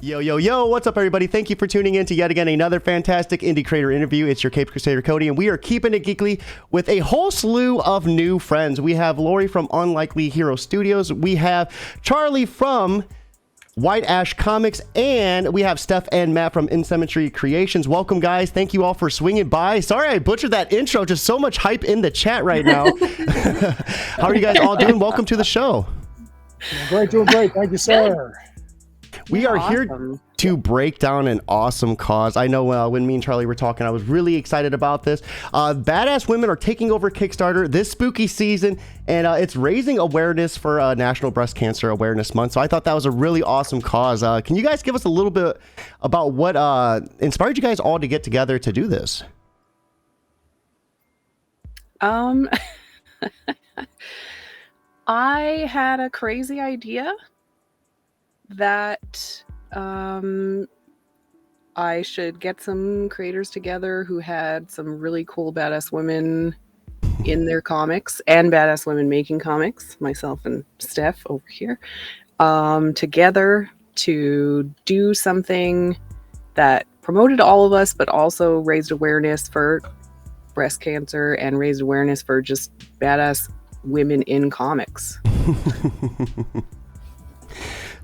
Yo, yo, yo, what's up, everybody? Thank you for tuning in to yet again another fantastic indie creator interview. It's your KICKSTARTER Cody, and we are keeping it geekly with a whole slew of new friends. We have Lori from Unlikely Hero Studios. We have Charlie from White Ash Comics, and we have Steph and Matt from Menagerie Creations. Welcome, guys. Thank you all for swinging by. Sorry I butchered that intro. Just so much hype in the chat right now. How are you guys all doing? Welcome to the show. Doing great. Thank you, sir. We are here to break down an awesome cause. I know when me and Charlie were talking, I was really excited about this. Badass women are taking over Kickstarter this spooky season, and it's raising awareness for National Breast Cancer Awareness Month. So I thought that was a really awesome cause. Can you guys give us a little bit about what inspired you guys all to get together to do this? I had a crazy idea that I should get some creators together who had some really cool badass women in their comics and badass women making comics, myself and Steph over here, together to do something that promoted all of us, but also raised awareness for breast cancer and raised awareness for just badass women in comics.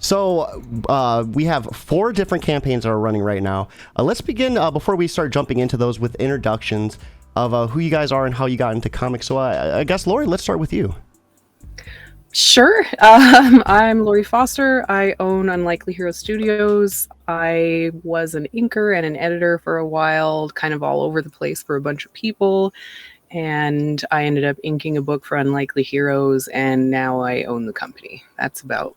So we have 4 different campaigns that are running right now. Let's begin before we start jumping into those with introductions of who you guys are and how you got into comics. So I guess, Lori, let's start with you. Sure. I'm Lori Foster. I own Unlikely Hero Studios. I was an inker and an editor for a while, kind of all over the place for a bunch of people. And I ended up inking a book for Unlikely Heroes, and now I own the company. That's about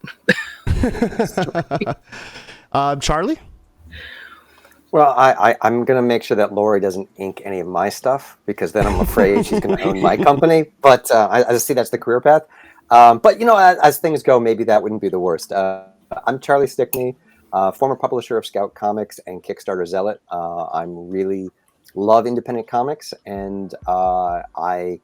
Charlie? Well, I'm going to make sure that Lori doesn't ink any of my stuff, because then I'm afraid she's going to own my company. But I see that's the career path. But, you know, as things go, maybe that wouldn't be the worst. I'm Charlie Stickney, former publisher of Scout Comics and Kickstarter Zealot. I'm really love independent comics, and I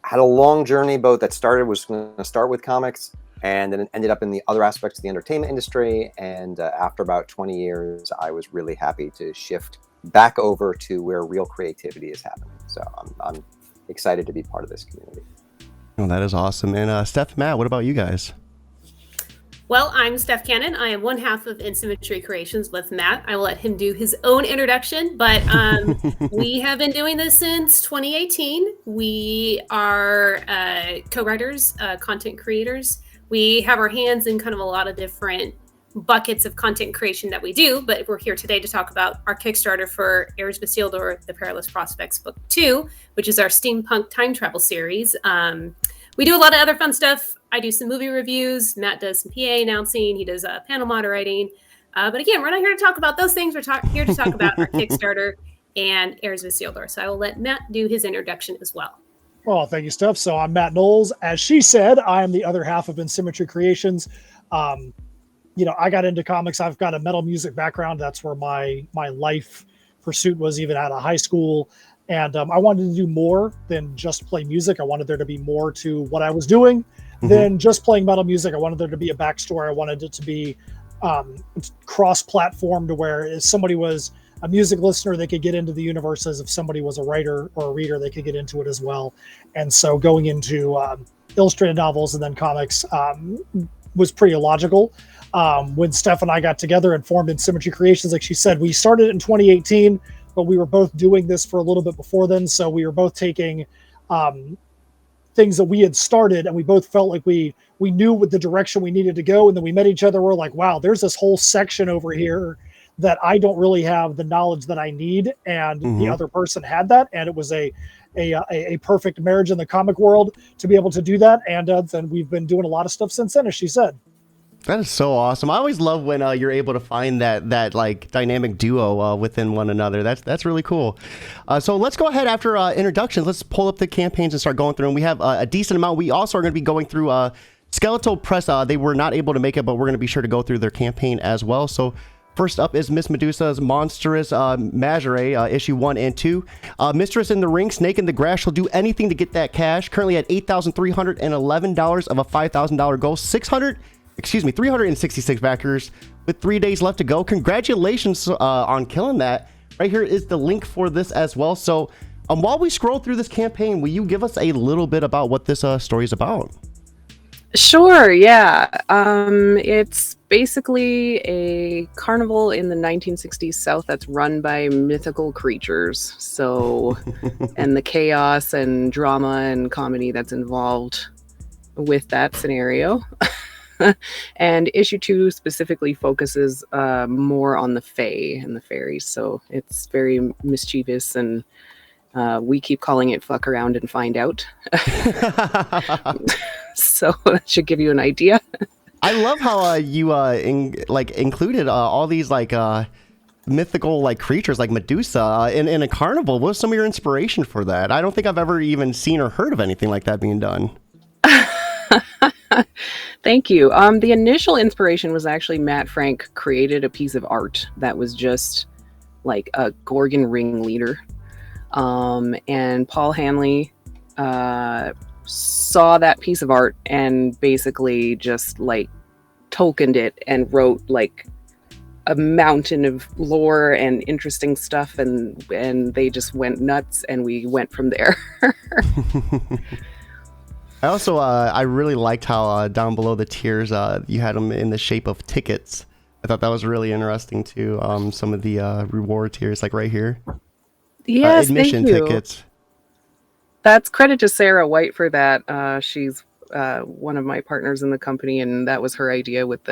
had a long journey both that was going to start with comics and then it ended up in the other aspects of the entertainment industry, and after about 20 years I was really happy to shift back over to where real creativity is happening. So I'm excited to be part of this community. Oh, that is awesome. And Steph, Matt, what about you guys? Well, I'm Steph Cannon. I am one half of Menagerie Creations with Matt. I will let him do his own introduction, but we have been doing this since 2018. We are co-writers, content creators. We have our hands in kind of a lot of different buckets of content creation that we do, but we're here today to talk about our Kickstarter for Heirs of Isildur, The Perilous Prospects Book 2, which is our steampunk time travel series. We do a lot of other fun stuff. I do some movie reviews. Matt does some PA announcing. He does panel moderating. But again, we're not here to talk about those things. We're here to talk about our Kickstarter and Heirs of Isildur. So I will let Matt do his introduction as well. Well, thank you, Steph. So I'm Matt Knowles. As she said, I am the other half of Menagerie Creations. You know, I got into comics. I've got a metal music background. That's where my life pursuit was, even out of high school. And I wanted to do more than just play music. I wanted there to be more to what I was doing than just playing metal music. I wanted there to be a backstory. I wanted it to be cross-platform, to where if somebody was a music listener, they could get into the universe, as if somebody was a writer or a reader, they could get into it as well. And so going into illustrated novels and then comics was pretty logical. When Steph and I got together and formed Menagerie Creations, like she said, we started in 2018, but we were both doing this for a little bit before then. So we were both taking things that we had started, and we both felt like we knew what the direction we needed to go. And then we met each other. We're like, wow, there's this whole section over here that I don't really have the knowledge that I need. And the other person had that. And it was a perfect marriage in the comic world to be able to do that. And then we've been doing a lot of stuff since then, as she said. That is so awesome. I always love when you're able to find that like dynamic duo within one another. That's really cool. So let's go ahead after introductions. Let's pull up the campaigns and start going through. And we have a decent amount. We also are going to be going through Skeletal Press. They were not able to make it, but we're going to be sure to go through their campaign as well. So first up is Miss Medusa's Monstrous Menagerie, issue 1 and 2. Mistress in the ring, snake in the grass. She'll do anything to get that cash. Currently at $8,311 of a $5,000 goal. 366 backers with 3 days left to go. Congratulations on killing that. Right here is the link for this as well. So while we scroll through this campaign, will you give us a little bit about what this story is about? Sure, yeah. It's basically a carnival in the 1960s South that's run by mythical creatures. So, and the chaos and drama and comedy that's involved with that scenario. And issue 2 specifically focuses more on the fae and the fairies. So it's very mischievous, and we keep calling it fuck around and find out. So that should give you an idea. I love how you included all these mythical creatures like Medusa in a carnival. What was some of your inspiration for that? I don't think I've ever even seen or heard of anything like that being done. Thank you. The initial inspiration was actually Matt Frank created a piece of art that was just like a Gorgon ringleader. And Paul Hanley saw that piece of art and basically just tokened it and wrote a mountain of lore and interesting stuff, and they just went nuts, and we went from there. I also I really liked how down below the tiers you had them in the shape of tickets. I thought that was really interesting too. Some of the reward tiers, like right here. Yes, admission thank you. tickets. That's credit to Sarah White for that. She's one of my partners in the company, and that was her idea with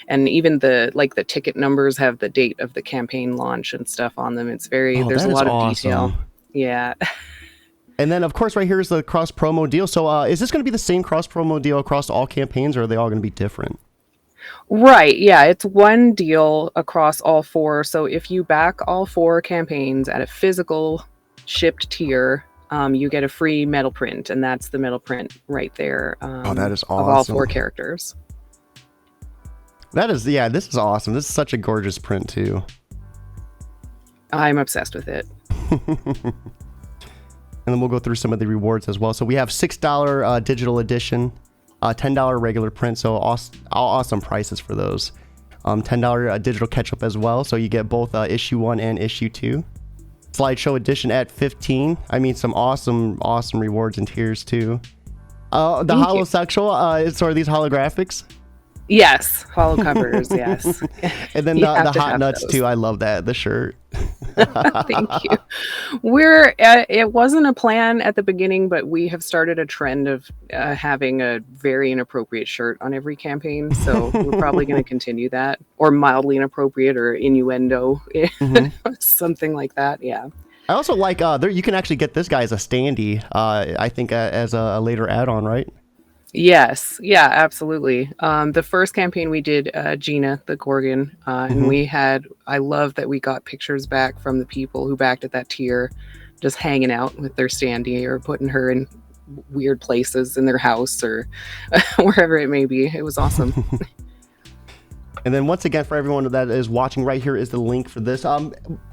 and even the ticket numbers have the date of the campaign launch and stuff on them. It's there's a lot of detail. Yeah. And then, of course, right here is the cross promo deal. So is this going to be the same cross promo deal across all campaigns, or are they all going to be different? Right. Yeah. It's one deal across all 4. So if you back all 4 campaigns at a physical shipped tier, you get a free metal print, and that's the metal print right there. That is awesome. Of all 4 characters. This is awesome. This is such a gorgeous print too. I'm obsessed with it. And then we'll go through some of the rewards as well. So we have $6 digital edition, $10 regular print. So awesome prices for those. $10 digital catch-up as well. So you get both issue 1 and issue 2. Slideshow edition at $15. I mean, some awesome rewards and tiers too. The holosexual, so are these holographics? Yes, hollow covers, yes. And then the hot nuts those too. I love that, the shirt. Thank you. It wasn't a plan at the beginning, but we have started a trend of having a very inappropriate shirt on every campaign. So we're probably going to continue that, or mildly inappropriate or innuendo, something like that. Yeah. I also like you can actually get this guy as a standee. I think as a later add-on, right? Yes. Yeah, absolutely. The first campaign we did Gina, the Gorgon, and I love that we got pictures back from the people who backed at that tier, just hanging out with their standee or putting her in weird places in their house or wherever it may be. It was awesome. And then once again, for everyone that is watching, right here is the link for this.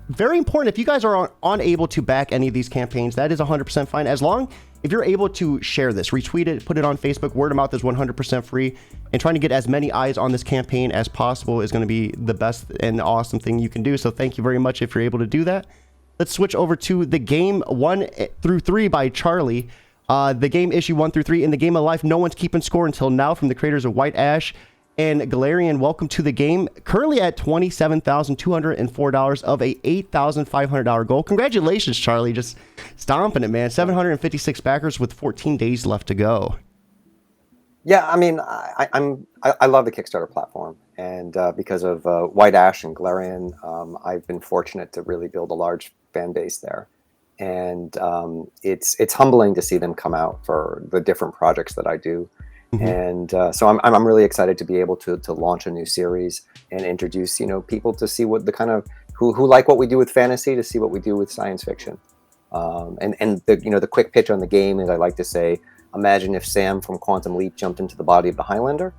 Very important, if you guys are unable to back any of these campaigns, that is 100% fine. As long if you're able to share this, retweet it, put it on Facebook, word of mouth is 100% free. And trying to get as many eyes on this campaign as possible is going to be the best and awesome thing you can do. So thank you very much if you're able to do that. Let's switch over to the game 1 through 3 by Charlie. The game issue 1 through 3. In the game of life, no one's keeping score until now, from the creators of White Ash and Galarian. Welcome to the game. Currently at $27,204 of a $8,500 goal. Congratulations, Charlie. Just stomping it, man. 756 backers with 14 days left to go. Yeah, I mean, I love the Kickstarter platform, and because of White Ash and Galarian, I've been fortunate to really build a large fan base there, and it's humbling to see them come out for the different projects that I do. And so I'm really excited to be able to launch a new series and introduce people to see what the kind of who like what we do with fantasy, to see what we do with science fiction. And the quick pitch on the game is, I like to say, imagine if Sam from Quantum Leap jumped into the body of the Highlander,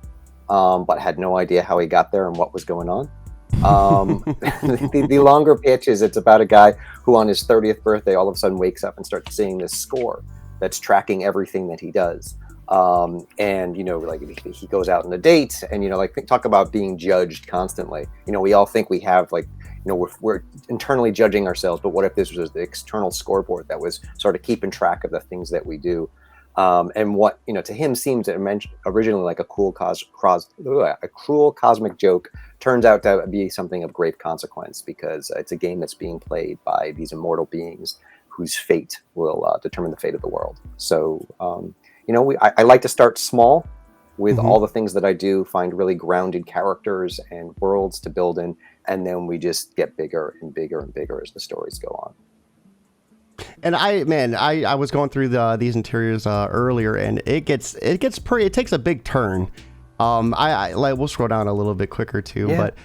but had no idea how he got there and what was going on. The longer pitch is, it's about a guy who on his 30th birthday all of a sudden wakes up and starts seeing this score that's tracking everything that he does. And like he goes out on a date, and like talk about being judged constantly. We all think we have like we're internally judging ourselves, but what if this was the external scoreboard that was sort of keeping track of the things that we do? And what to him seems originally like a cruel cosmic joke turns out to be something of grave consequence, because it's a game that's being played by these immortal beings whose fate will determine the fate of the world. So I like to start small with all the things that I do, find really grounded characters and worlds to build in, and then we just get bigger and bigger and bigger as the stories go on. And I was going through these interiors earlier, and it takes a big turn. We'll scroll down a little bit quicker too, but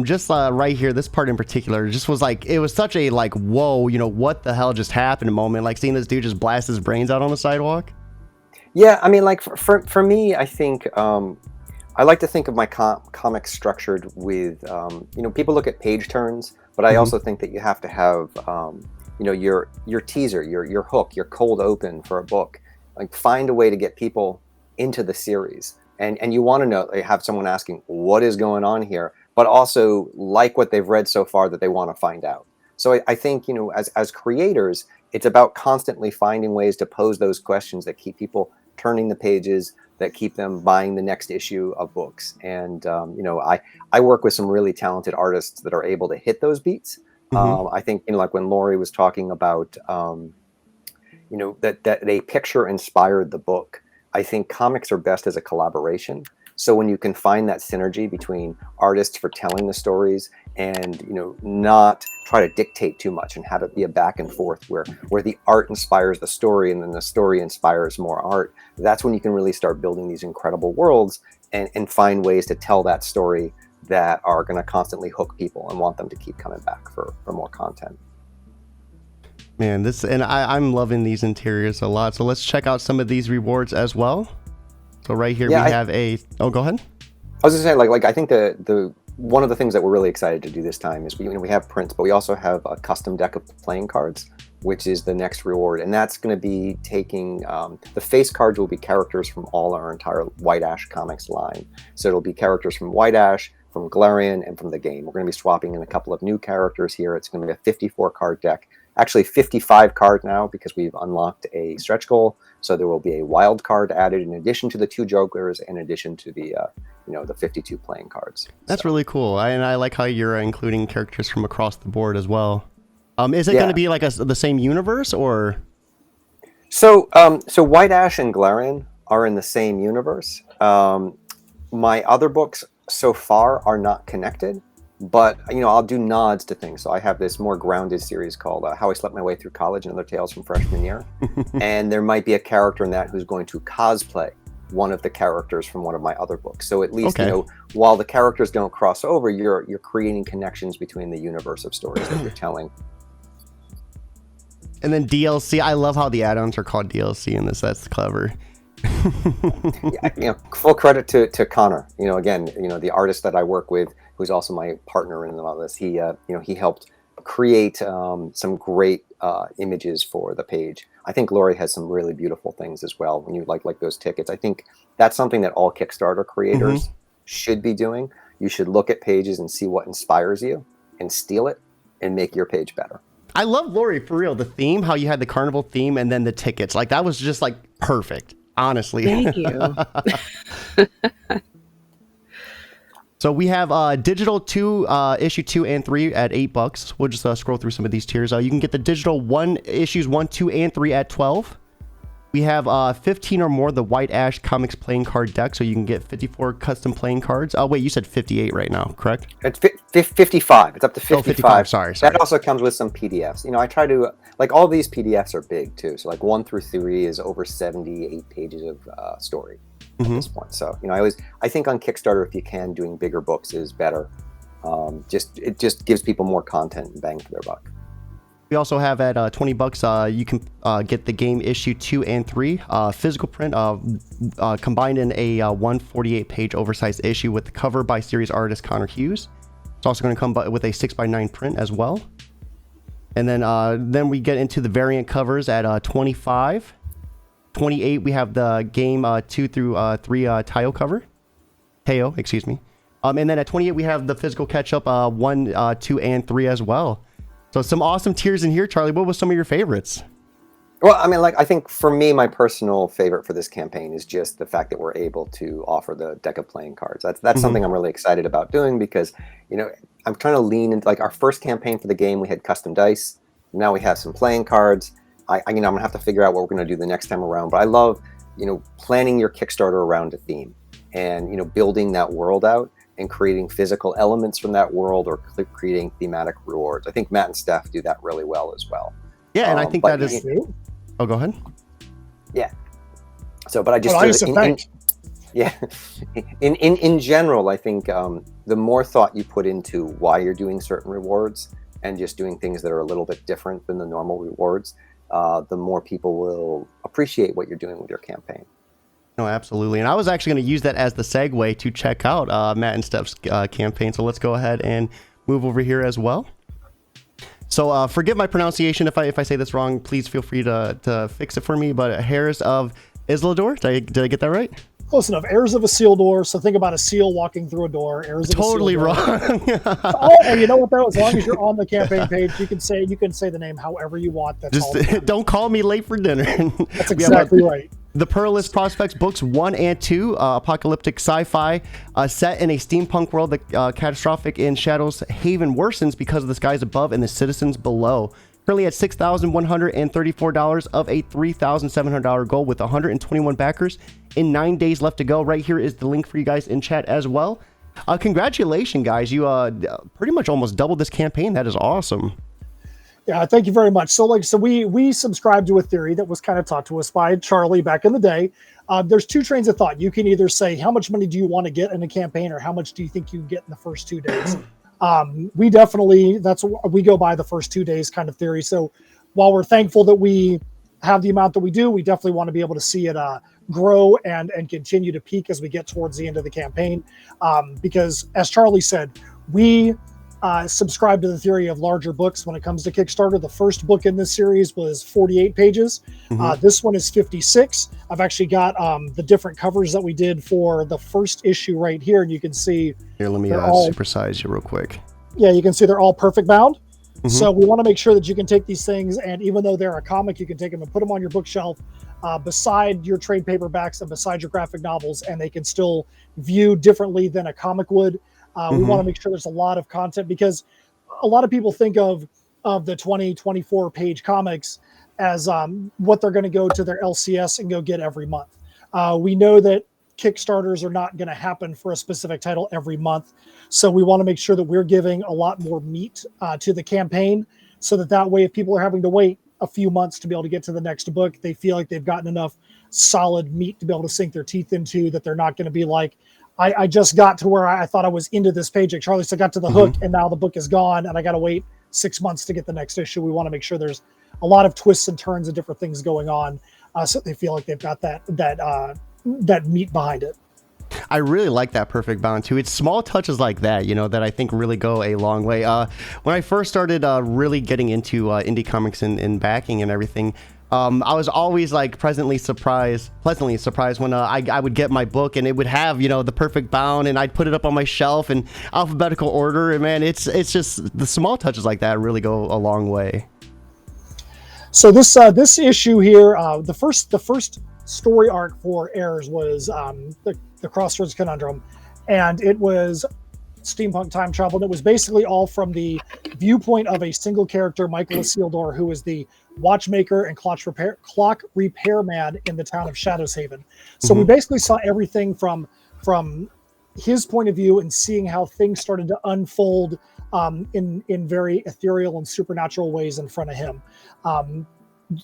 just right here, this part in particular just was like, it was such a like, whoa, what the hell just happened moment, like seeing this dude just blast his brains out on the sidewalk. Yeah, I mean, like for me, I think I like to think of my comics structured with people look at page turns, but I also think that you have to have your teaser, your hook, your cold open for a book. Like, find a way to get people into the series, and you want to have someone asking what is going on here, but also like what they've read so far that they want to find out. So I think as creators, it's about constantly finding ways to pose those questions that keep people turning the pages, that keep them buying the next issue of books. And I work with some really talented artists that are able to hit those beats. I think like when Lori was talking about that a picture inspired the book. I think comics are best as a collaboration. So when you can find that synergy between artists for telling the stories and not try to dictate too much and have it be a back and forth where the art inspires the story and then the story inspires more art, that's when you can really start building these incredible worlds and find ways to tell that story that are going to constantly hook people and want them to keep coming back for more content. Man, I'm loving these interiors a lot. So let's check out some of these rewards as well. So right here we have go ahead. I was gonna say like I think the one of the things that we're really excited to do this time is we have prints, but we also have a custom deck of playing cards, which is the next reward, and that's going to be taking the face cards will be characters from all our entire White Ash Comics line. So it'll be characters from White Ash, from Galarian, and from the game. We're going to be swapping in a couple of new characters here. It's going to be a 54 card deck, actually 55 card now because we've unlocked a stretch goal. So there will be a wild card added in addition to the 2 jokers, in addition to the the 52 playing cards. That's really cool. I like how you're including characters from across the board as well. Is it going to be like the same universe or? So White Ash and Galarian are in the same universe. My other books so far are not connected, but I'll do nods to things. So I have this more grounded series called How I Slept My Way Through College and Other Tales from Freshman Year, and there might be a character in that who's going to cosplay one of the characters from one of my other books. So at least while the characters don't cross over, you're creating connections between the universe of stories that you're telling. And then DLC, I love how the add-ons are called DLC in this. That's clever. Full credit to Connor. Again, the artist that I work with, who's also my partner in all this. He helped create some great images for the page. I think Lori has some really beautiful things as well. When you like those tickets, I think that's something that all Kickstarter creators should be doing. You should look at pages and see what inspires you, and steal it, and make your page better. I love Lori, for real. The theme, how you had the carnival theme, and then the tickets, like that was just like perfect. Honestly. Thank you. So we have digital issue 2 and 3 at $8. We'll just scroll through some of these tiers. You can get the digital issues 1, 2, and 3 at $12. We have 15 or more the White Ash Comics playing card deck, so you can get 54 custom playing cards. Oh wait, you said 58 right now, correct? It's 55. It's up to 55. 55. Sorry. That also comes with some PDFs. I try to all these PDFs are big too. So 1 through 3 is over 78 pages of story at this point. So I think on Kickstarter, if you can, doing bigger books is better. It just gives people more content and bang for their buck. We also have at $20, you can get the game issue 2 and 3 physical print combined in a 148-page oversized issue with the cover by series artist Connor Hughes. It's also going to come with a 6x9 print as well. And then we get into the variant covers at $25. 28, we have the game 2 through 3 tile cover. Teo, excuse me. And then at 28, we have the physical catch-up 1, 2, and 3 as well. So some awesome tiers in here. Charlie, what was some of your favorites? Well, I mean, like, I think for me, my personal favorite for this campaign is just the fact that we're able to offer the deck of playing cards. That's something I'm really excited about doing because, you know, I'm trying to lean into, like, our first campaign for the game, we had custom dice. Now we have some playing cards. I'm going to have to figure out what we're going to do the next time around. But I love, you know, planning your Kickstarter around a theme and, you know, building that world out and creating physical elements from that world or creating thematic rewards. I think Matt and Steph do that really well as well. Yeah, and I think that is... Oh, go ahead. Yeah. So, but I just in general, I think the more thought you put into why you're doing certain rewards and just doing things that are a little bit different than the normal rewards, the more people will appreciate what you're doing with your campaign. No, absolutely. And I was actually going to use that as the segue to check out Matt and Steph's campaign. So let's go ahead and move over here as well. So forgive my pronunciation if I say this wrong. Please feel free to fix it for me. But Heirs of Isildor, did I get that right? Close enough. Heirs of Isildur. So think about a seal walking through a door. Heirs of totally Isildur. Wrong. Oh, and you know what though? As long as you're on the campaign page, you can say the name however you want. That's all. Don't call me late for dinner. That's exactly right. The Perilous Prospects books 1 and 2, apocalyptic sci-fi set in a steampunk world. The catastrophic in Shadow's Haven worsens because of the skies above and the citizens below. Currently at $6,134 of a $3,700 goal with 121 backers and 9 days left to go. Right here is the link for you guys in chat as well. Congratulations, guys. You pretty much almost doubled this campaign. That is awesome. Yeah, thank you very much. So we subscribe to a theory that was kind of taught to us by Charlie back in the day. There's two trains of thought. You can either say, how much money do you want to get in a campaign, or how much do you think you get in the first 2 days? We definitely, we go by the first 2 days kind of theory. So while we're thankful that we have the amount that we do, we definitely want to be able to see it grow and continue to peak as we get towards the end of the campaign. Because as Charlie said, we subscribe to the theory of larger books when it comes to Kickstarter. The first book in this series was 48 pages. This one is 56. I've actually got the different covers that we did for the first issue right here, and you can see here. Let me supersize you real quick. Yeah, you can see they're all perfect bound. So we want to make sure that you can take these things, and even though they're a comic, you can take them and put them on your bookshelf beside your trade paperbacks and beside your graphic novels, and they can still view differently than a comic would. We want to make sure there's a lot of content, because a lot of people think of the 20, 24 page comics as what they're going to go to their LCS and go get every month. We know that Kickstarters are not going to happen for a specific title every month. So we want to make sure that we're giving a lot more meat to the campaign, so that way, if people are having to wait a few months to be able to get to the next book, they feel like they've gotten enough solid meat to be able to sink their teeth into, that they're not going to be like, I just got to where I thought I was into this page. Like Charlie said, got to the hook, and now the book is gone, and I got to wait 6 months to get the next issue. We want to make sure there's a lot of twists and turns and different things going on, so they feel like they've got that meat behind it. I really like that perfect bound too. It's small touches like that, that I think really go a long way. When I first started really getting into indie comics and backing and everything, I was always like pleasantly surprised when I would get my book and it would have, the perfect bound, and I'd put it up on my shelf in alphabetical order. And man, it's just the small touches like that really go a long way. So this issue here, the first story arc for Heirs was the Crossroads Conundrum, and it was steampunk time travel, and it was basically all from the viewpoint of a single character, Michael Isildur, who is the watchmaker and clock repairman in the town of Shadow's Haven. So we basically saw everything from his point of view, and seeing how things started to unfold in very ethereal and supernatural ways in front of him.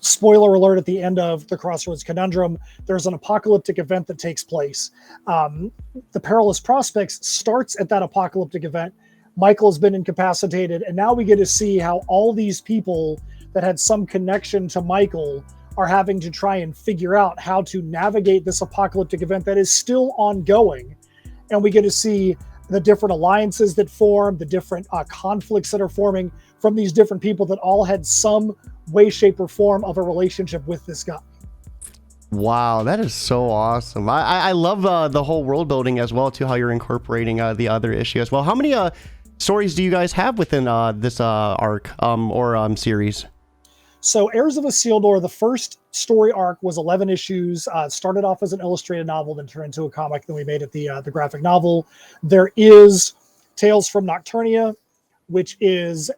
Spoiler alert, at the end of the Crossroads Conundrum, there's an apocalyptic event that takes place. The Perilous Prospects starts at that apocalyptic event. Michael has been incapacitated, and now we get to see how all these people that had some connection to Michael are having to try and figure out how to navigate this apocalyptic event that is still ongoing. And we get to see the different alliances that form, the different conflicts that are forming from these different people that all had some way, shape, or form of a relationship with this guy. Wow, that is so awesome. I love the whole world building as well, too, how you're incorporating the other issue as well. How many stories do you guys have within this arc or series? So Heirs of Isildur, the first story arc was 11 issues. Started off as an illustrated novel, then turned into a comic. Then we made it the graphic novel. There is Tales from Nocturnia, which is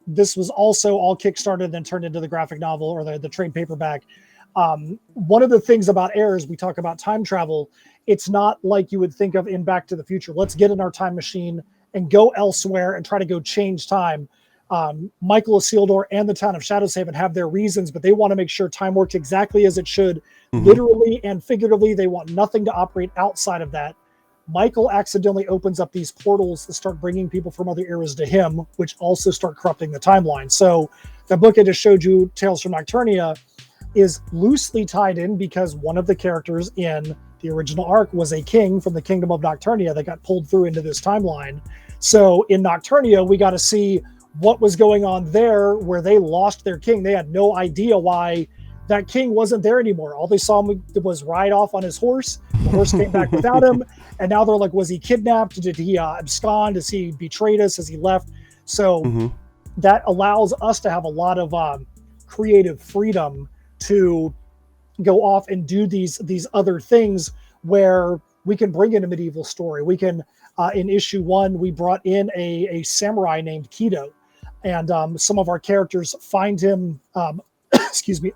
this was also all kickstarted, then turned into the graphic novel or the trade paperback. One of the things about Heirs, we talk about time travel. It's not like you would think of in Back to the Future. Let's get in our time machine and go elsewhere and try to go change time. Michael Isildur and the town of Shadowshaven have their reasons, but they want to make sure time works exactly as it should, literally and figuratively. They want nothing to operate outside of that. Michael accidentally opens up these portals that start bringing people from other eras to him, which also start corrupting the timeline. So the book I just showed you, Tales from Nocturnia, is loosely tied in because one of the characters in the original arc was a king from the kingdom of Nocturnia that got pulled through into this timeline. So in Nocturnia, we got to see what was going on there where they lost their king. They had no idea why that king wasn't there anymore. All they saw him was ride off on his horse. The horse came back without him. And now they're like, was he kidnapped? Did he abscond? Has he betrayed us? Has he left? So that allows us to have a lot of creative freedom to go off and do these other things where we can bring in a medieval story. We can, in issue 1, we brought in a samurai named Kido, and some of our characters find him,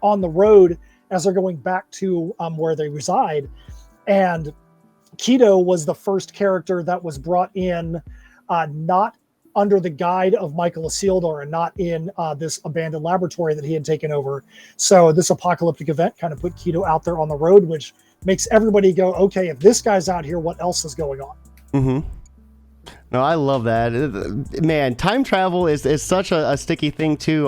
on the road as they're going back to where they reside. And Kido was the first character that was brought in, not under the guide of Michael Isildur and not in this abandoned laboratory that he had taken over. So this apocalyptic event kind of put Kido out there on the road, which makes everybody go, okay, if this guy's out here, what else is going on? No, I love that. Man, time travel is such a sticky thing too.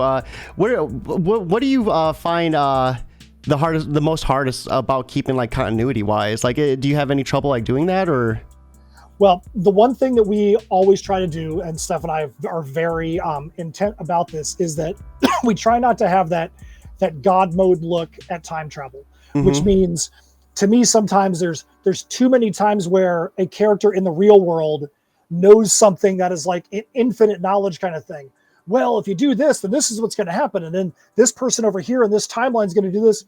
What do you find the most hardest about keeping like continuity wise? Like, do you have any trouble like doing that or? Well, the one thing that we always try to do, and Steph and I are very intent about this, is that we try not to have that God mode look at time travel, which means, to me, sometimes there's too many times where a character in the real world knows something that is like an infinite knowledge kind of thing. Well, if you do this, then this is what's going to happen, and then this person over here in this timeline is going to do this.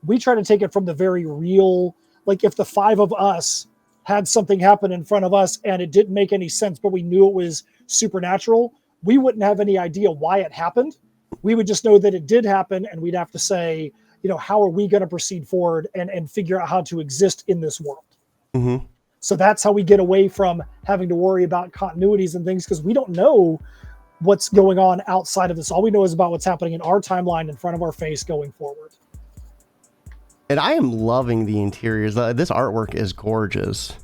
We try to take it from the very real, like if the 5 of us had something happen in front of us and it didn't make any sense, but we knew it was supernatural, we wouldn't have any idea why it happened. We would just know that it did happen, and we'd have to say, how are we going to proceed forward and figure out how to exist in this world? So that's how we get away from having to worry about continuities and things, because we don't know what's going on outside of this. All we know is about what's happening in our timeline in front of our face going forward. And I am loving the interiors. This artwork is gorgeous.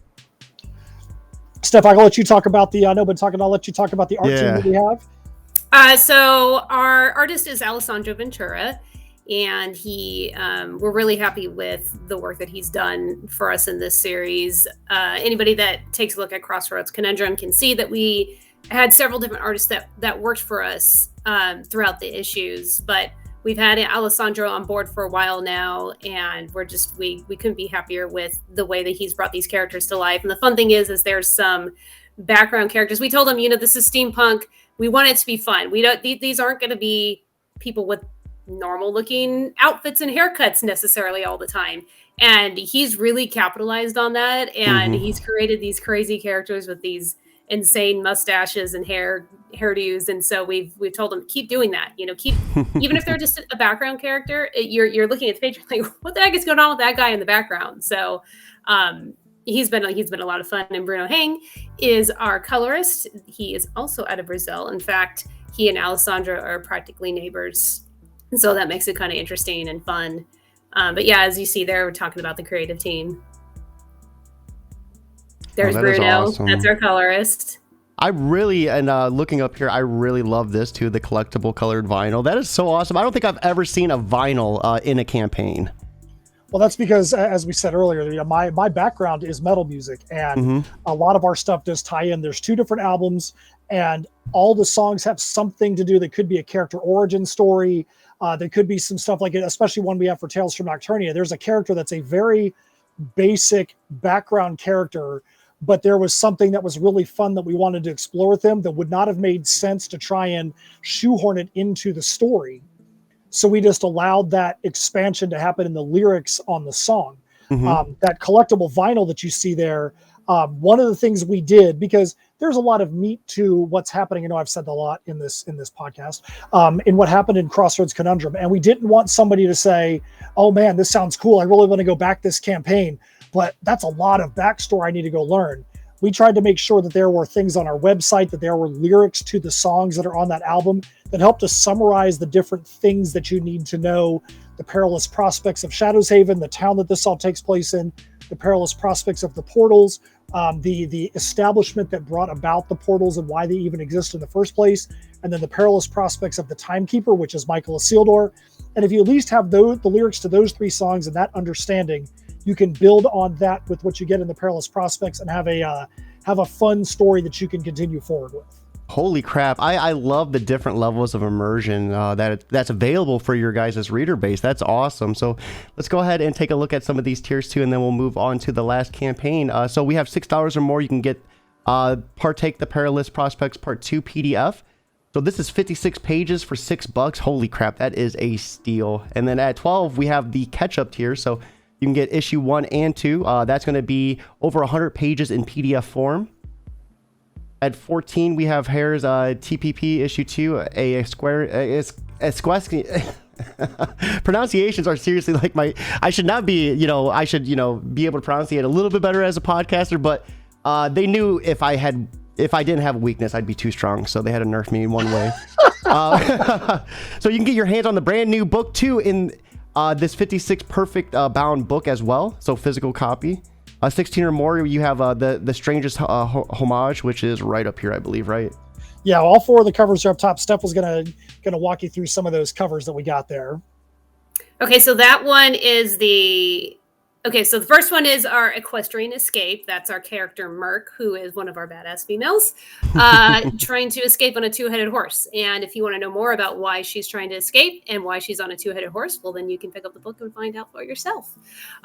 Steph, I'll let you talk about the, I'll let you talk about the art team that we have. So our artist is Alessandro Ventura, and we're really happy with the work that he's done for us in this series. Anybody that takes a look at Crossroads Conundrum can see that we had several different artists that worked for us throughout the issues, but we've had Alessandro on board for a while now, and we couldn't be happier with the way that he's brought these characters to life. And the fun thing is there's some background characters. We told him, this is steampunk. We want it to be fun. These aren't going to be people with normal looking outfits and haircuts necessarily all the time. And he's really capitalized on that. And he's created these crazy characters with these insane mustaches and hairdos. And so we've told him, keep doing that, keep, even if they're just a background character, you're looking at the page, like, what the heck is going on with that guy in the background? So, he's been a lot of fun. And Bruno Hang is our colorist. He is also out of Brazil. In fact, he and Alessandro are practically neighbors. And so that makes it kind of interesting and fun. But yeah, as you see there, we're talking about the creative team. There's Bruno. Awesome. That's our colorist. I really, and looking up here, I really love this too, the collectible colored vinyl. That is so awesome. I don't think I've ever seen a vinyl in a campaign. Well, that's because, as we said earlier, my background is metal music, and a lot of our stuff does tie in. There's 2 different albums, and all the songs have something to do. That could be a character origin story. There could be some stuff like it, especially one we have for Tales from Nocturnia. There's a character that's a very basic background character, but there was something that was really fun that we wanted to explore with him that would not have made sense to try and shoehorn it into the story. So we just allowed that expansion to happen in the lyrics on the song. That collectible vinyl that you see there, one of the things we did, because there's a lot of meat to what's happening. I know I've said a lot in this podcast, in what happened in Crossroads Conundrum. And we didn't want somebody to say, oh man, this sounds cool. I really want to go back this campaign, but that's a lot of backstory I need to go learn. We tried to make sure that there were things on our website, that there were lyrics to the songs that are on that album that helped us summarize the different things that you need to know: the perilous prospects of Shadow's Haven, the town that this all takes place in, the perilous prospects of the portals, the establishment that brought about the portals and why they even exist in the first place, and then the perilous prospects of the Timekeeper, which is Michael Isildur. And if you at least have the lyrics to those 3 songs and that understanding, you can build on that with what you get in the perilous prospects and have a fun story that you can continue forward with. Holy crap. I love the different levels of immersion that's available for your guys' reader base. That's awesome. So let's go ahead and take a look at some of these tiers too, and then we'll move on to the last campaign. So we have $6 or more. You can get Partake the Perilous Prospects Part 2 PDF. So this is 56 pages for $6. Holy crap, that is a steal. And then at 12, we have the catch-up tier. So you can get issue 1 and 2. That's going to be over 100 pages in PDF form. At 14, we have Hare's TPP issue 2, a Squasky. Pronunciations are seriously like I should not be, I should, be able to pronunciate a little bit better as a podcaster, but they knew if I didn't have a weakness, I'd be too strong. So they had to nerf me in one way. So you can get your hands on the brand new book 2 in this 56 perfect bound book as well. So physical copy. 16 or more, you have the Strangest Homage, which is right up here, I believe, right? Yeah, all 4 of the covers are up top. Steph was gonna walk you through some of those covers that we got there. Okay, so that one is so the first one is our Equestrian Escape. That's our character Merc, who is one of our badass females, trying to escape on a 2-headed horse. And if you want to know more about why she's trying to escape and why she's on a 2-headed horse, well, then you can pick up the book and find out for yourself.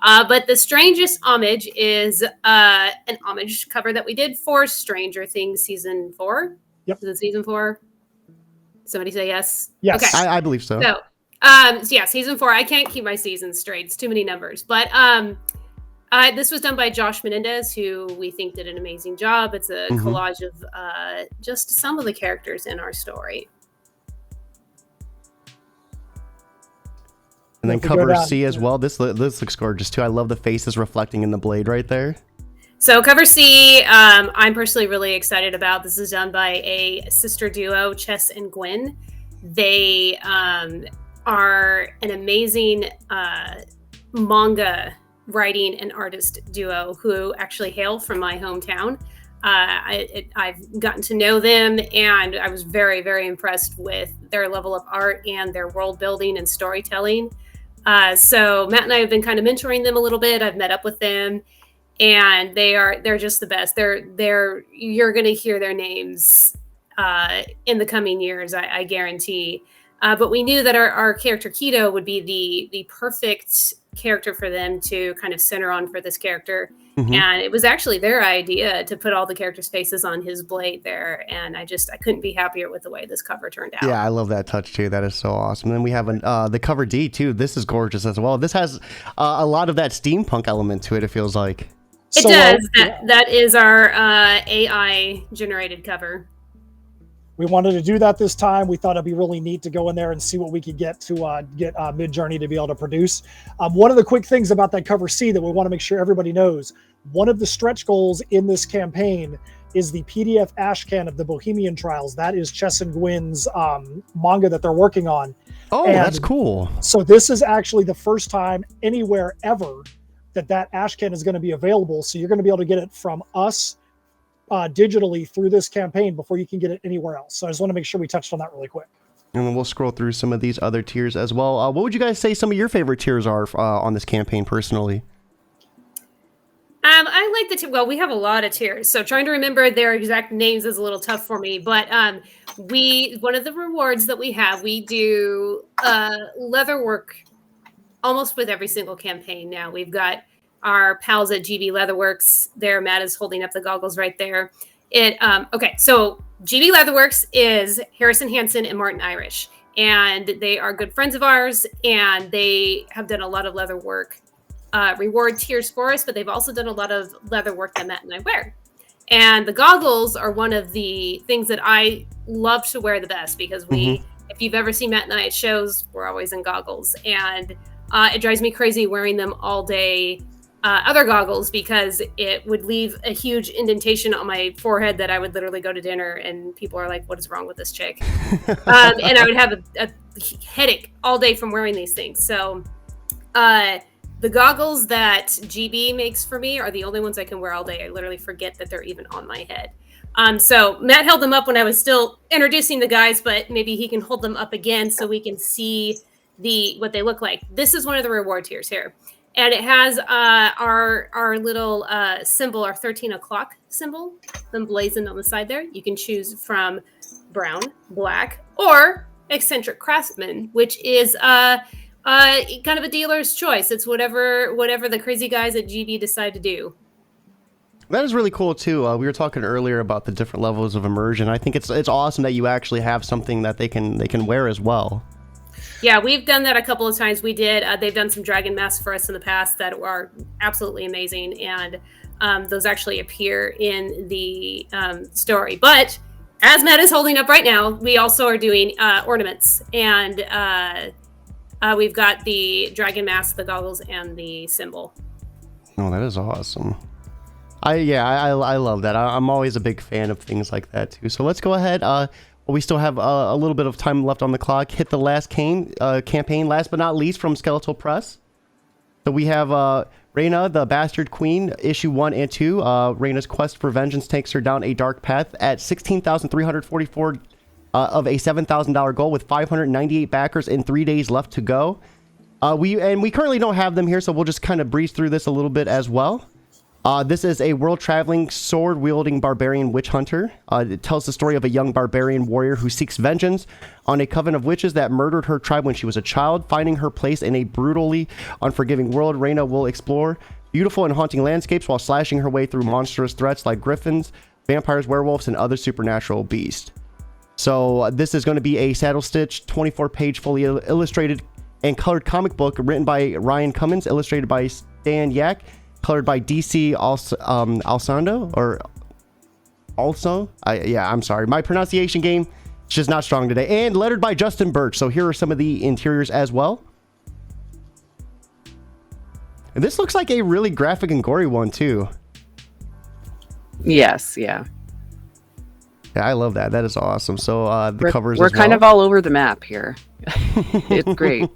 But the Strangest Homage is an homage cover that we did for Stranger Things Season 4. Yep. Is it Season 4? Somebody say yes? Yes. Okay. I believe so. So yeah, Season 4. I can't keep my seasons straight. It's too many numbers. But this was done by Josh Menendez, who we think did an amazing job. It's a collage of just some of the characters in our story. And then cover C as well. This looks gorgeous too. I love the faces reflecting in the blade right there. So cover C, I'm personally really excited about. This is done by a sister duo, Chess and Gwen. They are an amazing manga writing and artist duo who actually hail from my hometown. I've gotten to know them, and I was very, very impressed with their level of art and their world building and storytelling. So Matt and I have been kind of mentoring them a little bit. I've met up with them, and they're just the best. You're going to hear their names in the coming years, I guarantee. But we knew that our character Keto would be the perfect character for them to kind of center on for this character. And it was actually their idea to put all the characters' faces on his blade there. And I couldn't be happier with the way this cover turned out. Yeah, I love that touch too. That is so awesome. And then we have the cover D too. This is gorgeous as well. This has a lot of that steampunk element to it, it feels like. It does. That is our AI generated cover. We wanted to do that this time. We thought it'd be really neat to go in there and see what we could get to get Midjourney to be able to produce. One of the quick things about that cover C that we want to make sure everybody knows, one of the stretch goals in this campaign is the PDF Ashcan of the Bohemian Trials. That is Chess and Gwen's manga that they're working on. Oh, and that's cool. So this is actually the first time anywhere ever that Ashcan is going to be available. So you're going to be able to get it from us digitally through this campaign before you can get it anywhere else. So I just want to make sure we touched on that really quick. And then we'll scroll through some of these other tiers as well. What would you guys say some of your favorite tiers are on this campaign personally? I like the well, we have a lot of tiers, so trying to remember their exact names is a little tough for me. But one of the rewards that we have, we do leather work almost with every single campaign now. We've got our pals at GB Leatherworks. There, Matt is holding up the goggles right there. Okay, so GB Leatherworks is Harrison Hansen and Martin Irish, and they are good friends of ours, and they have done a lot of leather work reward tiers for us, but they've also done a lot of leather work that Matt and I wear. And the goggles are one of the things that I love to wear the best, because if you've ever seen Matt and I at shows, we're always in goggles, and it drives me crazy wearing them all day. Other goggles, because it would leave a huge indentation on my forehead that I would literally go to dinner and people are like, what is wrong with this chick? And I would have a headache all day from wearing these things. So the goggles that GB makes for me are the only ones I can wear all day. I literally forget that they're even on my head. So Matt held them up when I was still introducing the guys, but maybe he can hold them up again so we can see what they look like. This is one of the reward tiers here. And it has our little symbol, our 13 o'clock symbol, emblazoned on the side there. You can choose from brown, black, or eccentric craftsman, which is kind of a dealer's choice. It's whatever the crazy guys at GB decide to do. That is really cool too. We were talking earlier about the different levels of immersion. I think it's awesome that you actually have something that they can wear as well. Yeah, we've done that a couple of times. We did. They've done some dragon masks for us in the past that are absolutely amazing, and those actually appear in the story. But as Matt is holding up right now, we also are doing ornaments, and we've got the dragon mask, the goggles, and the symbol. Oh, that is awesome. I love that. I'm always a big fan of things like that too. So let's go ahead. We still have a little bit of time left on the clock. Hit the last campaign, last but not least, from Skeletal Press. So we have Reyna, the Bastard Queen, issue 1 and 2. Reyna's quest for vengeance takes her down a dark path at 16,344 of a $7,000 goal with 598 backers and 3 days left to go. We currently don't have them here, so we'll just kind of breeze through this a little bit as well. This is a world-traveling, sword-wielding barbarian witch hunter. It tells the story of a young barbarian warrior who seeks vengeance on a coven of witches that murdered her tribe when she was a child. Finding her place in a brutally unforgiving world, Reyna will explore beautiful and haunting landscapes while slashing her way through monstrous threats like griffins, vampires, werewolves, and other supernatural beasts. So this is going to be a saddle-stitch, 24-page, fully illustrated and colored comic book written by Ryan Cummins, illustrated by Stan Yak, colored by DC Alsando, or also, I'm sorry, my pronunciation game is just not strong today, and lettered by Justin Birch. So here are some of the interiors as well. And this looks like a really graphic and gory one too. Yes, yeah. Yeah, I love that. That is awesome. So the covers we're as well. kind of all over the map here. It's great.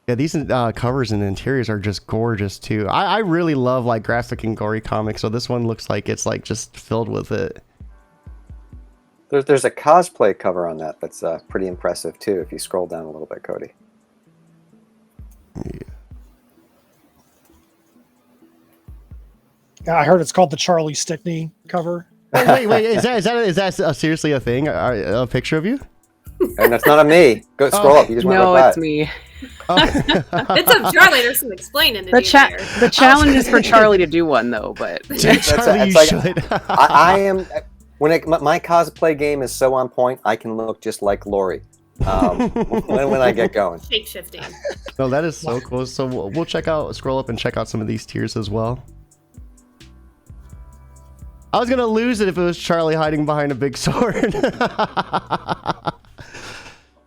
Yeah, these covers and interiors are just gorgeous too. I really love like graphic and gory comics, so this one looks like it's like just filled with it. There's a cosplay cover on that's pretty impressive too. If you scroll down a little bit, Cody. Yeah, I heard it's called the Charlie Stickney cover. Wait, is that seriously a thing? A picture of you? And that's not a me. Go scroll up. You just went No, right it's by it. me. It's up Charlie. There's some explaining to do there. The challenge is for Charlie to do one, though. But Charlie, you like, should. I am my cosplay game is so on point. I can look just like Lori when I get going. Shape shifting. No, that is so cool. So we'll scroll up and check out some of these tiers as well. I was gonna lose it if it was Charlie hiding behind a big sword.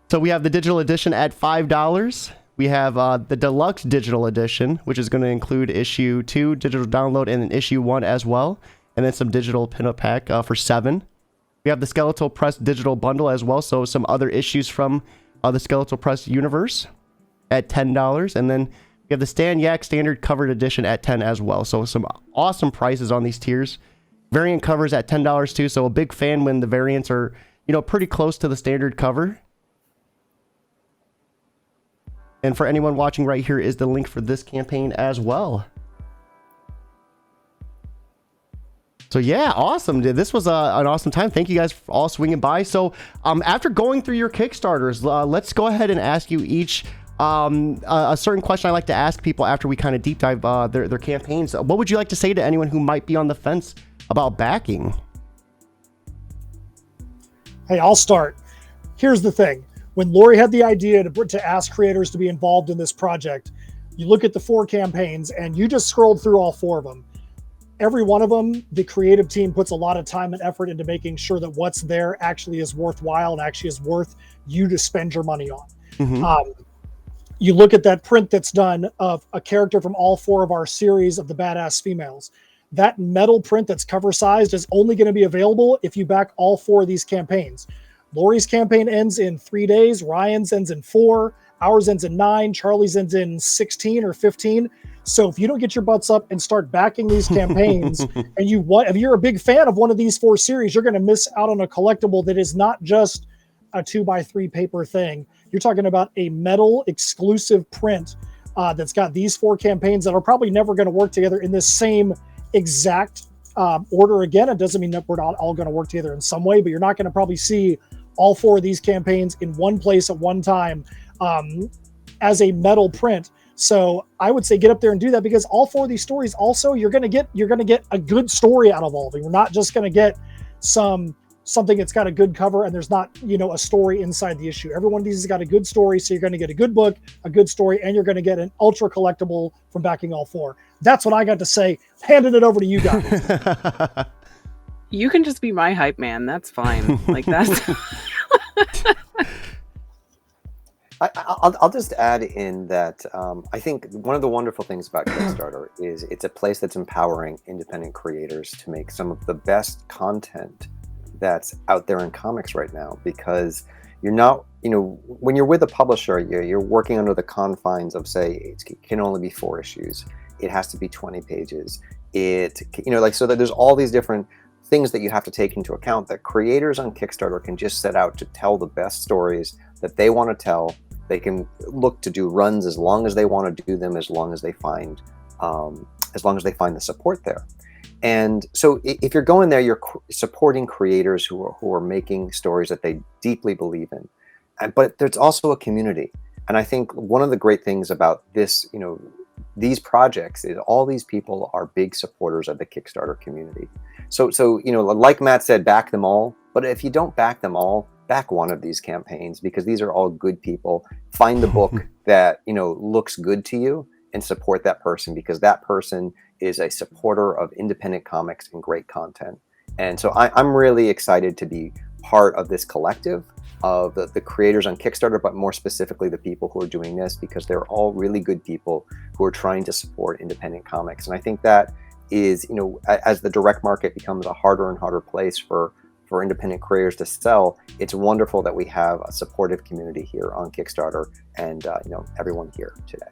So we have the digital edition at $5. We have the deluxe digital edition, which is going to include issue 2 digital download and an issue 1 as well, and then some digital pinup pack for $7. We have the Skeletal Press digital bundle as well, so some other issues from the Skeletal Press universe at $10, and then we have the Stan Yak standard covered edition at $10 as well. So some awesome prices on these tiers. Variant covers at $10 too. So a big fan when the variants are, pretty close to the standard cover. And for anyone watching, right here is the link for this campaign as well. So yeah, awesome. This was an awesome time. Thank you guys for all swinging by. So after going through your Kickstarters, let's go ahead and ask you each a certain question I like to ask people after we kind of deep dive their campaigns. What would you like to say to anyone who might be on the fence about backing? Hey, I'll start. Here's the thing. When Lori had the idea to ask creators to be involved in this project, you look at the 4 campaigns and you just scrolled through all 4 of them. Every one of them, the creative team puts a lot of time and effort into making sure that what's there actually is worthwhile and actually is worth you to spend your money on. Mm-hmm. You look at that print that's done of a character from all 4 of our series of the Badass Females. That metal print that's cover sized is only going to be available if you back all 4 of these campaigns. Lori's campaign ends in 3 days. Ryan's ends in 4. Ours ends in 9. Charlie's ends in 16 or 15. So if you don't get your butts up and start backing these campaigns, and if you're a big fan of one of these 4 series, you're going to miss out on a collectible that is not just a 2x3 paper thing. You're talking about a metal exclusive print that's got these 4 campaigns that are probably never going to work together in the same exact order again. It doesn't mean that we're not all going to work together in some way, but you're not going to probably see all 4 of these campaigns in one place at one time as a metal print. So I would say get up there and do that, because all 4 of these stories also you're going to get a good story out of all of them. You're not just going to get something that's got a good cover and there's not, a story inside the issue. Every one of these has got a good story. So you're going to get a good book, a good story, and you're going to get an ultra collectible from backing all 4. That's what I got to say. Handing it over to you guys. You can just be my hype man. That's fine. Like that's. I'll just add in that I think one of the wonderful things about Kickstarter is it's a place that's empowering independent creators to make some of the best content that's out there in comics right now, because you're not, when you're with a publisher, you're working under the confines of, say, it can only be 4 issues. It has to be 20 pages. So that there's all these different things that you have to take into account that creators on Kickstarter can just set out to tell the best stories that they want to tell. They can look to do runs as long as they want to do them, as long as they find the support there. And so if you're going there, you're supporting creators who are making stories that they deeply believe in. But there's also a community. And I think one of the great things about this, these projects is all these people are big supporters of the Kickstarter community. So like Matt said, back them all. But if you don't back them all, back one of these campaigns, because these are all good people. Find the book that, looks good to you and support that person, because that person is a supporter of independent comics and great content. And so I'm really excited to be part of this collective of the creators on Kickstarter, but more specifically the people who are doing this, because they're all really good people who are trying to support independent comics. And I think that is, as the direct market becomes a harder and harder place for independent creators to sell, it's wonderful that we have a supportive community here on Kickstarter and everyone here today.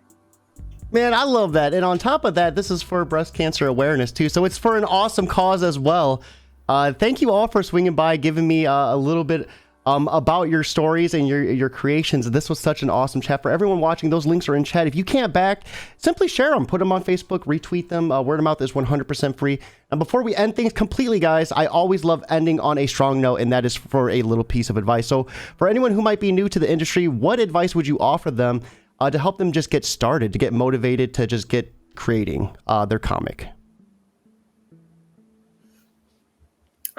Man, I love that. And on top of that, this is for breast cancer awareness too. So it's for an awesome cause as well. Thank you all for swinging by, giving me a little bit about your stories and your creations. This was such an awesome chat. For everyone watching, those links are in chat. If you can't back, simply share them, put them on Facebook, retweet them. Word of mouth is 100% free. And before we end things completely, guys, I always love ending on a strong note, and that is for a little piece of advice. So for anyone who might be new to the industry, what advice would you offer them to help them just get started, to get motivated, to just get creating their comic?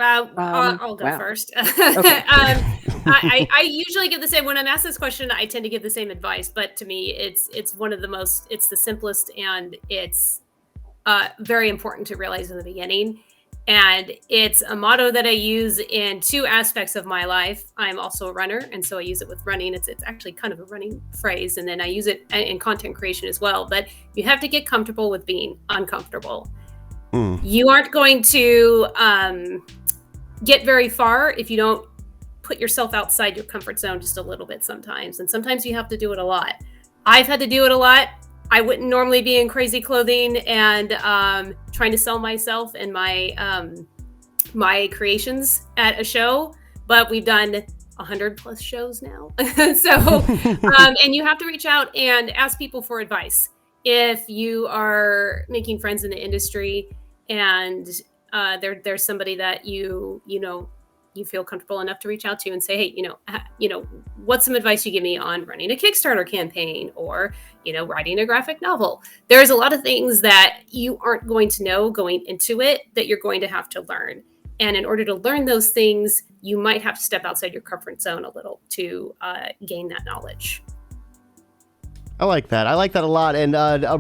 I'll go first. Okay. I usually give the same, when I'm asked this question, I tend to give the same advice, but to me, it's one of the most, it's the simplest, and it's very important to realize in the beginning. And it's a motto that I use in 2 aspects of my life. I'm also a runner, and so I use it with running. It's actually kind of a running phrase, and then I use it in content creation as well. But you have to get comfortable with being uncomfortable. You aren't going to get very far if you don't put yourself outside your comfort zone just a little bit sometimes. And sometimes you have to do it a lot. I've had to do it a lot. I wouldn't normally be in crazy clothing and trying to sell myself and my my creations at a show, but we've done 100+ shows now. So, and you have to reach out and ask people for advice. If you are making friends in the industry and there's somebody that you feel comfortable enough to reach out to and say, hey, what's some advice you give me on running a Kickstarter campaign or, writing a graphic novel? There's a lot of things that you aren't going to know going into it that you're going to have to learn. And in order to learn those things, you might have to step outside your comfort zone a little to gain that knowledge. I like that. I like that a lot. And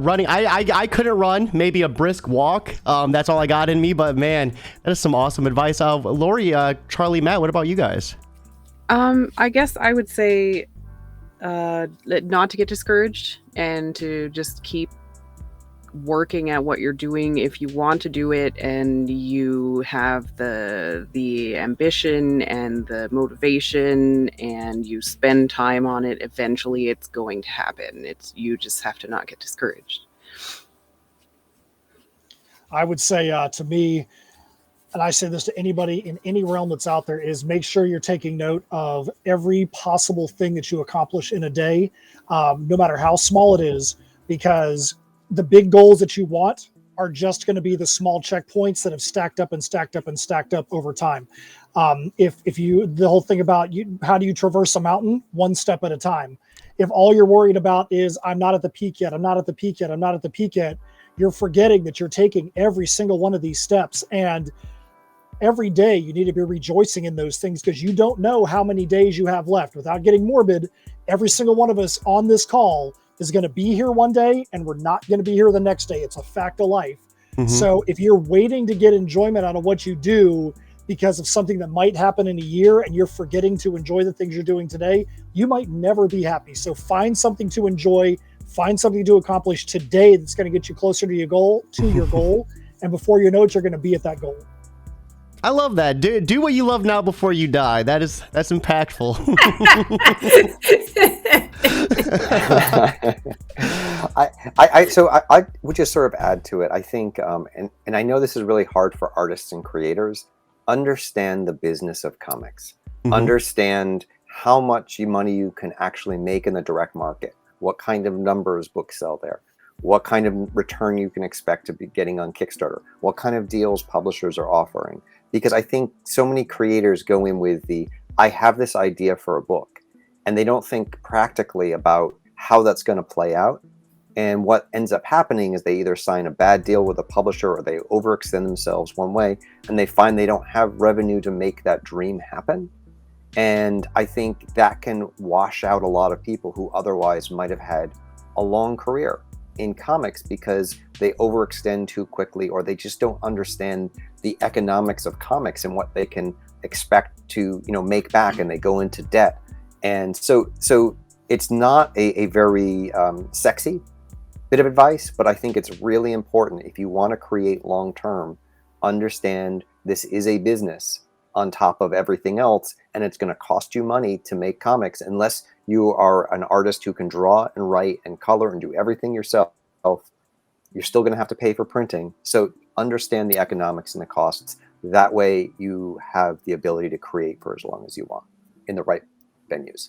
running, I couldn't run. Maybe a brisk walk. That's all I got in me. But man, that is some awesome advice. Lori, Charlie, Matt, what about you guys? I guess I would say not to get discouraged and to just keep working at what you're doing if you want to do it and you have the ambition and the motivation and you spend time on it. Eventually it's going to happen. You just have to not get discouraged. I would say to me, and I say this to anybody in any realm that's out there, is make sure you're taking note of every possible thing that you accomplish in a day, no matter how small it is, because the big goals that you want are just going to be the small checkpoints that have stacked up and stacked up and stacked up over time. The whole thing about how do you traverse a mountain? One step at a time. If all you're worried about is I'm not at the peak yet, I'm not at the peak yet, I'm not at the peak yet, you're forgetting that you're taking every single one of these steps. And every day you need to be rejoicing in those things because you don't know how many days you have left. Without getting morbid, every single one of us on this call is going to be here one day and we're not going to be here the next day. It's a fact of life. Mm-hmm. So if you're waiting to get enjoyment out of what you do because of something that might happen in a year and you're forgetting to enjoy the things you're doing today, you might never be happy. So find something to enjoy, find something to accomplish today that's going to get you closer to your goal, and before you know it, you're going to be at that goal. I love that. Do what you love now before you die. That's impactful. I would just sort of add to it. I think, and I know this is really hard for artists and creators. Understand the business of comics. Mm-hmm. Understand how much money you can actually make in the direct market. What kind of numbers books sell there. What kind of return you can expect to be getting on Kickstarter. What kind of deals publishers are offering. Because I think so many creators go in with I have this idea for a book, and they don't think practically about how that's going to play out. And what ends up happening is they either sign a bad deal with a publisher or they overextend themselves one way, and they find they don't have revenue to make that dream happen. And I think that can wash out a lot of people who otherwise might have had a long career in comics because they overextend too quickly, or they just don't understand the economics of comics and what they can expect to make back, and they go into debt. And so it's not a very sexy bit of advice, but I think it's really important. If you want to create long term, understand this is a business on top of everything else, and it's going to cost you money to make comics unless you are an artist who can draw and write and color and do everything yourself. You're still going to have to pay for printing. So understand the economics and the costs. That way you have the ability to create for as long as you want in the right venues.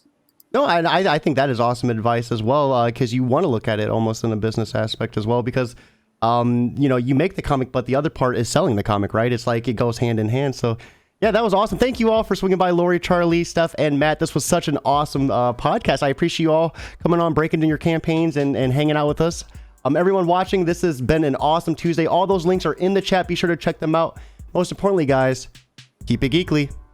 No, I think that is awesome advice as well, because you want to look at it almost in a business aspect as well, because you make the comic, but the other part is selling the comic, right? It's like it goes hand in hand. So yeah, that was awesome. Thank you all for swinging by, Lori, Charlie, Steph, and Matt. This was such an awesome podcast. I appreciate you all coming on, breaking into your campaigns and hanging out with us. Everyone watching, this has been an awesome Tuesday. All those links are in the chat. Be sure to check them out. Most importantly, guys, keep it geekly.